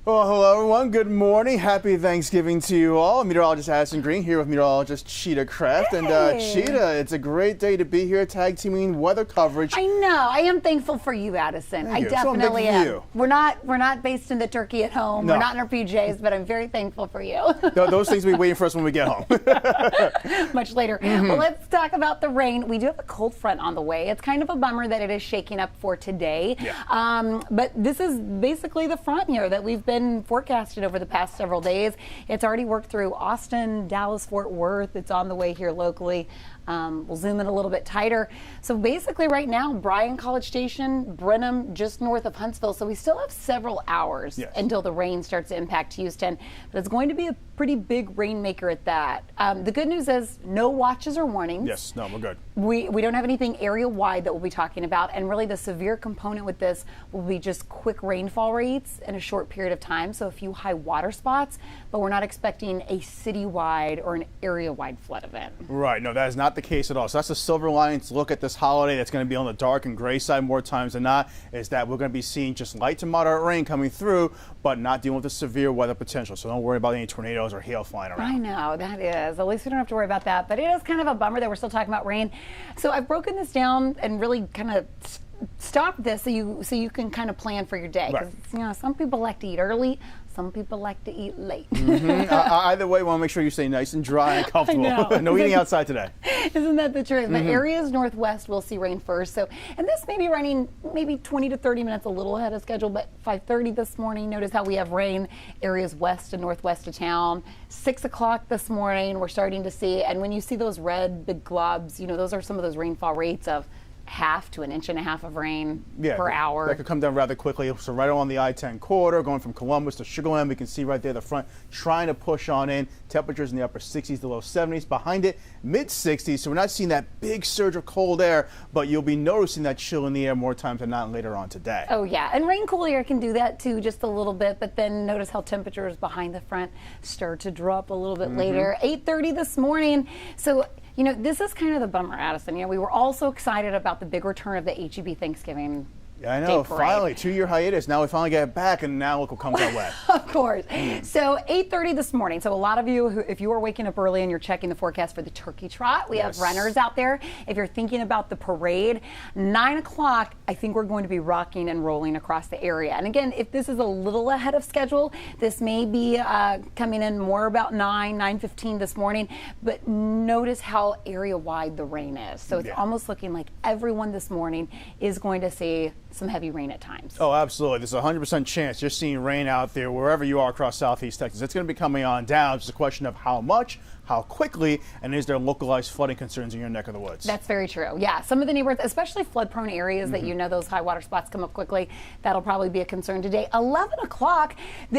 Well, hello everyone. Good morning. Happy Thanksgiving to you all. Meteorologist Addison Green here with meteorologist Chita Craft. Hey. And Chita, it's a great day to be here tag teaming weather coverage. I know. I am thankful for you, Addison. Thank you. I definitely So I'm am. thankful We're not based in the turkey at home. No. We're not in our PJs, but I'm very thankful for you. Those things will be waiting for us when we get home. Much later. Well, let's talk about the rain. We do have a cold front on the way. It's kind of a bummer that it is shaking up for today. Yeah. But this is basically the front here that we've been forecasted over the past several days. It's already worked through Austin, Dallas, Fort Worth. It's on the way here locally. We'll zoom in a little bit tighter. So basically right now, Bryan, College Station, Brenham, just north of Huntsville. So we still have several hours until the rain starts to impact Houston. But it's going to be a pretty big rainmaker at that. The good news is no watches or warnings. Yes, no, we're good. We don't have anything area-wide that we'll be talking about. And really the severe component with this will be just quick rainfall rates in a short period of time. So a few high water spots, but we're not expecting a citywide or an area-wide flood event. Right, no, that is not the case at all. So that's the silver lining to look at this holiday that's going to be on the dark and gray side more times than not, is that we're going to be seeing just light to moderate rain coming through, but not dealing with the severe weather potential. So don't worry about any tornadoes or hail flying around. I know, that is. At least we don't have to worry about that. But it is kind of a bummer that we're still talking about rain. So I've broken this down and really kind of stop this so you can kind of plan for your day. Right. You know, some people like to eat early. Some people like to eat late. Either way, we want to make sure you stay nice and dry and comfortable. No eating outside today. Isn't that the truth? The areas northwest will see rain first. So, and this may be running maybe 20 to 30 minutes a little ahead of schedule, but 5:30 this morning, notice how we have rain areas west and northwest of town. 6 o'clock this morning, we're starting to see, and when you see those red big globs, you know, those are some of those rainfall rates of half to an inch and a half of rain per hour. That could come down rather quickly. So right on the I-10 corridor, going from Columbus to Sugar Land, we can see right there the front trying to push on in. Temperatures in the upper 60s to low 70s. Behind it, mid 60s. So we're not seeing that big surge of cold air, but you'll be noticing that chill in the air more times than not later on today. Oh yeah, and rain cool air can do that too, just a little bit, but then notice how temperatures behind the front start to drop a little bit later. 8:30 this morning. So you know, this is kind of the bummer, Addison. You know, we were all so excited about the big return of the HEB Thanksgiving. Yeah, I know. Finally, 2-year hiatus. Now we finally get it back, and now look what comes our way. Of course. So 8:30 this morning. So a lot of you, if you are waking up early and you're checking the forecast for the turkey trot, we have runners out there. If you're thinking about the parade, 9 o'clock, I think we're going to be rocking and rolling across the area. And again, if this is a little ahead of schedule, this may be coming in more about 9:15 this morning. But notice how area-wide the rain is. So it's almost looking like everyone this morning is going to see some heavy rain at times. Oh, absolutely. There's a 100% chance you're seeing rain out there wherever you are across Southeast Texas. It's going to be coming on down. It's just a question of how much, how quickly, and is there localized flooding concerns in your neck of the woods? That's very true. Yeah, some of the neighborhoods, especially flood-prone areas that you know those high water spots come up quickly, that'll probably be a concern today. 11 o'clock,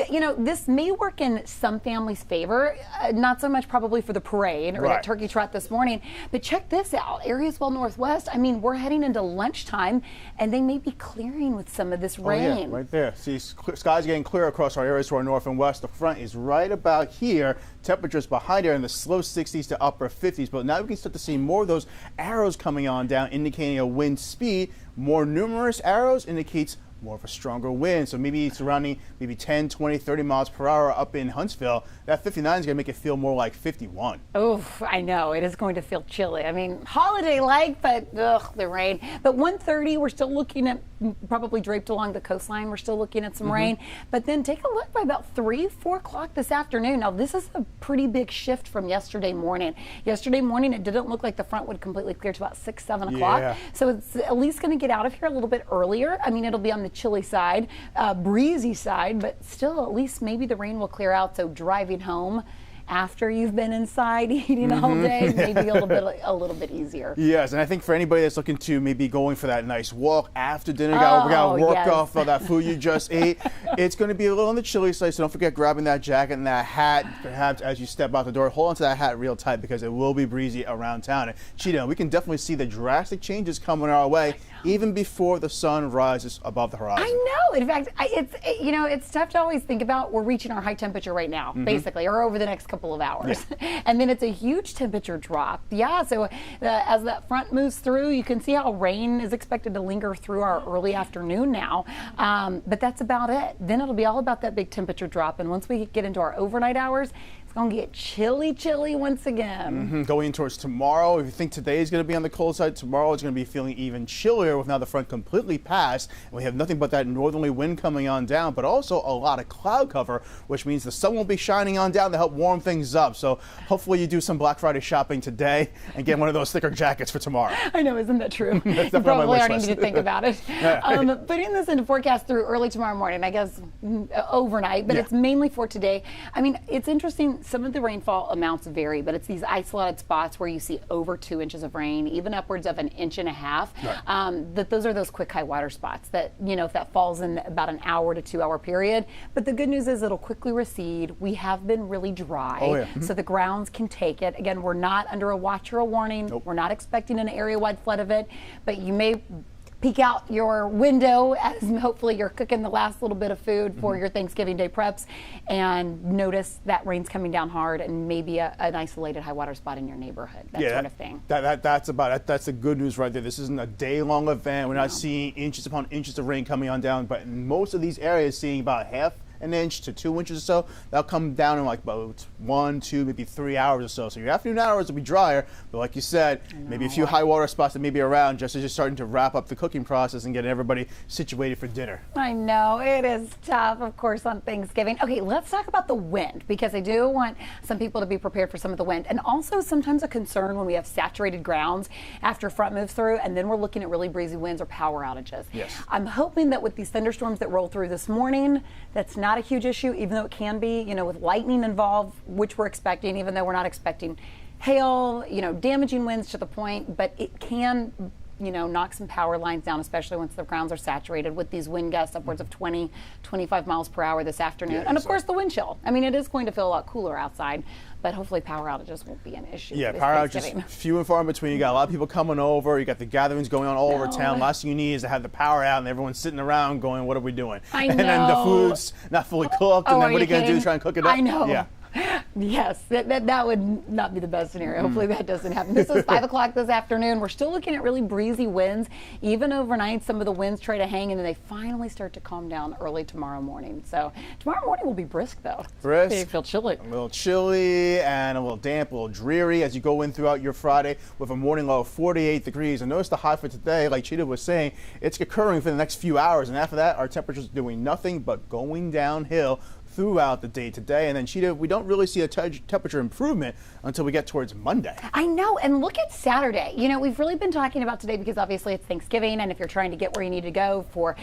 you know, this may work in some families' favor, not so much probably for the parade or that turkey trot this morning, but check this out. Areas well northwest, I mean, we're heading into lunchtime, and they may be clearing with some of this rain. Oh, yeah, right there. See, skies getting clear across our areas to our north and west. The front is right about here. Temperatures behind are in the slow 60s to upper 50s, but now we can start to see more of those arrows coming on down, indicating a wind speed. More numerous arrows indicates more of a stronger wind. So maybe surrounding maybe 10, 20, 30 miles per hour up in Huntsville. That 59 is going to make it feel more like 51. Oh, I know. It is going to feel chilly. I mean, holiday-like, but the rain. But 1:30, we're still looking at probably draped along the coastline. We're still looking at some rain. But then take a look by about 3, 4 o'clock this afternoon. Now, this is a pretty big shift from yesterday morning. Yesterday morning, it didn't look like the front would completely clear to about 6, 7 o'clock. Yeah. So it's at least going to get out of here a little bit earlier. I mean, it'll be on the chilly side, breezy side, but still at least maybe the rain will clear out. So driving home after you've been inside eating all day, maybe a little bit easier. Yes, and I think for anybody that's looking to maybe going for that nice walk after dinner, we got to work off of that food you just ate. It's going to be a little on the chilly side, so don't forget grabbing that jacket and that hat. Perhaps as you step out the door, hold onto that hat real tight because it will be breezy around town. And Chita, we can definitely see the drastic changes coming our way even before the sun rises above the horizon. I know. In fact, it's tough to always think about. We're reaching our high temperature right now, basically, or over the next couple of hours. Yeah. And then it's a huge temperature drop. Yeah, so as that front moves through, you can see how rain is expected to linger through our early afternoon now. But that's about it. Then it'll be all about that big temperature drop. And once we get into our overnight hours, it's going to get chilly once again. Going in towards tomorrow, if you think today is going to be on the cold side, tomorrow is going to be feeling even chillier with now the front completely passed. And we have nothing but that northerly wind coming on down, but also a lot of cloud cover, which means the sun will be shining on down to help warm things up. So hopefully you do some Black Friday shopping today and get one of those thicker jackets for tomorrow. I know, isn't that true? That's you probably already list. need to think about it. Putting this into forecast through early tomorrow morning, I guess overnight, but it's mainly for today. I mean, it's interesting. Some of the rainfall amounts vary, but it's these isolated spots where you see over 2 inches of rain, even upwards of 1.5 inches. Right. Those are those quick high water spots that, if that falls in about an hour to 2 hour period. But the good news is it'll quickly recede. We have been really dry, so the grounds can take it. Again, we're not under a watch or a warning. Nope. We're not expecting an area-wide flood of it, but you may peek out your window as hopefully you're cooking the last little bit of food for your Thanksgiving Day preps and notice that rain's coming down hard and maybe an isolated high water spot in your neighborhood, that sort of thing. That's about it. That's the good news right there. This isn't a day-long event. We're not seeing inches upon inches of rain coming on down, but in most of these areas seeing about half an inch to 2 inches or so. That'll come down in like about 1, 2, maybe 3 hours or so. So your afternoon hours will be drier, but like you said, maybe a few high water spots that may be around just as you're starting to wrap up the cooking process and get everybody situated for dinner. I know, it is tough, of course, on Thanksgiving. Okay, let's talk about the wind, because I do want some people to be prepared for some of the wind. And also sometimes a concern when we have saturated grounds after front moves through, and then we're looking at really breezy winds or power outages. Yes. I'm hoping that with these thunderstorms that roll through this morning, that's not a huge issue, even though it can be, with lightning involved, which we're expecting, even though we're not expecting hail, damaging winds to the point, but it can, knock some power lines down, especially once the grounds are saturated with these wind gusts upwards of 20, 25 miles per hour this afternoon. Yeah, and of course the wind chill. I mean, it is going to feel a lot cooler outside, but hopefully power outages won't be an issue. Yeah, power outages few and far in between. You got a lot of people coming over. You got the gatherings going on all over town. Last thing you need is to have the power out and everyone's sitting around going, what are we doing? I know. And then the food's not fully cooked, and then what are you going to do? Try and cook it up? I know. Yeah. Yes, that would not be the best scenario. Hopefully that doesn't happen. This is 5 o'clock this afternoon. We're still looking at really breezy winds. Even overnight, some of the winds try to hang, and then they finally start to calm down early tomorrow morning. So tomorrow morning will be brisk, though. Brisk. It'll feel chilly. A little chilly and a little damp, a little dreary as you go in throughout your Friday with a morning low of 48 degrees. And notice the high for today, like Chita was saying, it's occurring for the next few hours. And after that, our temperature's doing nothing but going downhill throughout the day today. And then, Chita, we don't really see a temperature improvement until we get towards Monday. I know, and look at Saturday. We've really been talking about today because obviously it's Thanksgiving, and if you're trying to get where you need to go for,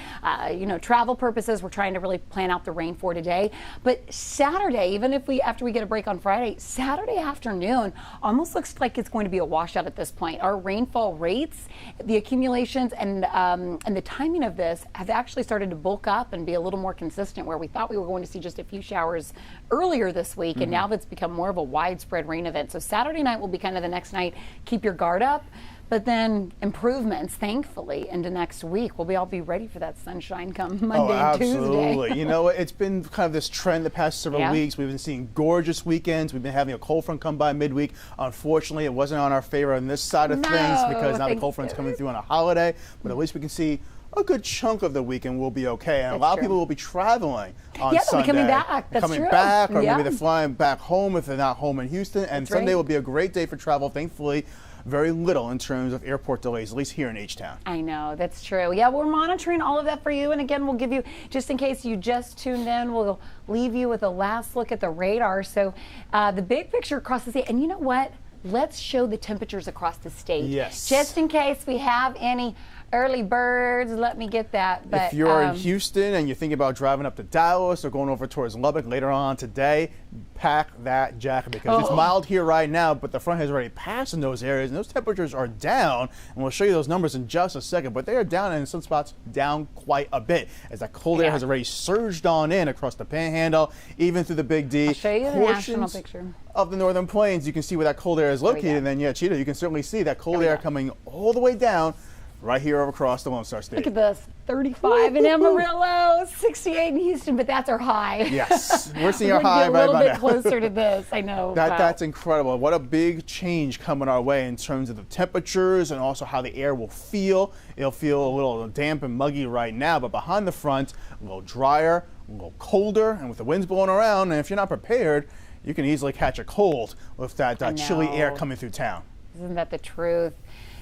travel purposes, we're trying to really plan out the rain for today. But Saturday, even if after we get a break on Friday, Saturday afternoon almost looks like it's going to be a washout at this point. Our rainfall rates, the accumulations, and the timing of this have actually started to bulk up and be a little more consistent, where we thought we were going to see just a few showers earlier this week, and now it's become more of a widespread rain event. So Saturday night will be kind of the next night. Keep your guard up. But then improvements, thankfully, into next week. We'll all be ready for that sunshine come Monday and Tuesday. Absolutely. It's been kind of this trend the past several weeks. We've been seeing gorgeous weekends. We've been having a cold front come by midweek. Unfortunately, it wasn't on our favor on this side of things because now the cold front's coming through on a holiday. But at least we can see a good chunk of the weekend will be okay. And a lot of people will be traveling on Sunday. They'll be coming back. That's coming true. back, or maybe they're flying back home if they're not home in Houston. And Sunday will be a great day for travel, thankfully. Very little in terms of airport delays, at least here in H-Town. I know, that's true. Yeah, we're monitoring all of that for you. And again, we'll give you, just in case you just tuned in, we'll leave you with a last look at the radar. So the big picture across the state. And you know what? Let's show the temperatures across the state. Yes. Just in case we have any early birds, let me get that. But if you're in Houston and you're thinking about driving up to Dallas or going over towards Lubbock later on today, pack that jacket because it's mild here right now, but the front has already passed in those areas, and those temperatures are down, and we'll show you those numbers in just a second, but they are down, and in some spots down quite a bit as that cold air has already surged on in across the Panhandle, even through the Big D. I'll show you the national picture of the northern plains. You can see where that cold air is located, and then, Chita, you can certainly see that cold air coming all the way down right here over across the Lone Star State. Look at this, 35 in Amarillo, 68 in Houston, but that's our high. Yes, we're seeing our high a right little about bit now. closer to this, I know. That's incredible. What a big change coming our way in terms of the temperatures and also how the air will feel. It'll feel a little damp and muggy right now, but behind the front, a little drier, a little colder, and with the winds blowing around, and if you're not prepared, you can easily catch a cold with that chilly air coming through town. Isn't that the truth?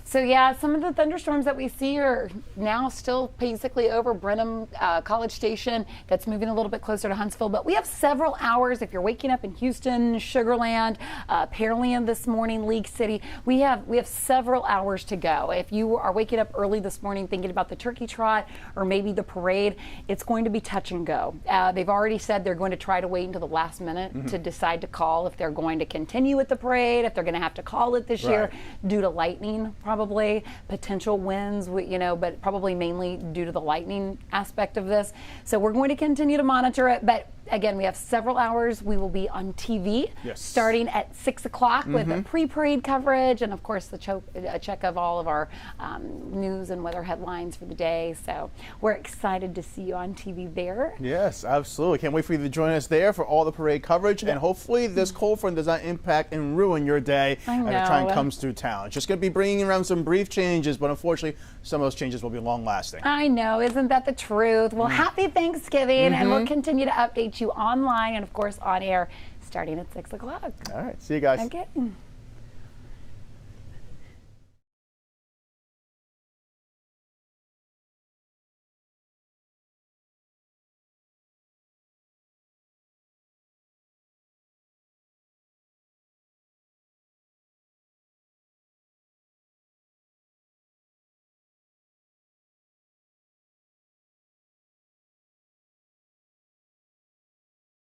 So yeah, some of the thunderstorms that we see are now still basically over Brenham College Station. That's moving a little bit closer to Huntsville, but we have several hours. If you're waking up in Houston, Sugar Land, Pearland this morning, League City, we have several hours to go. If you are waking up early this morning thinking about the turkey trot or maybe the parade, it's going to be touch and go. They've already said they're going to try to wait until the last minute to decide to call if they're going to continue with the parade, if they're going to have to call it this year due to lightning. Probably potential winds, but probably mainly due to the lightning aspect of this. So we're going to continue to monitor it, but again, we have several hours. We will be on TV starting at 6 o'clock with the pre-parade coverage and, of course, a check of all of our news and weather headlines for the day. So we're excited to see you on TV there. Yes, absolutely. Can't wait for you to join us there for all the parade coverage. And hopefully this cold front does not impact and ruin your day as the train comes through town. It's just going to be bringing around some brief changes, but unfortunately, some of those changes will be long-lasting. I know. Isn't that the truth? Well, happy Thanksgiving, and we'll continue to update you online and, of course, on air starting at 6 o'clock. All right. See you guys. Okay.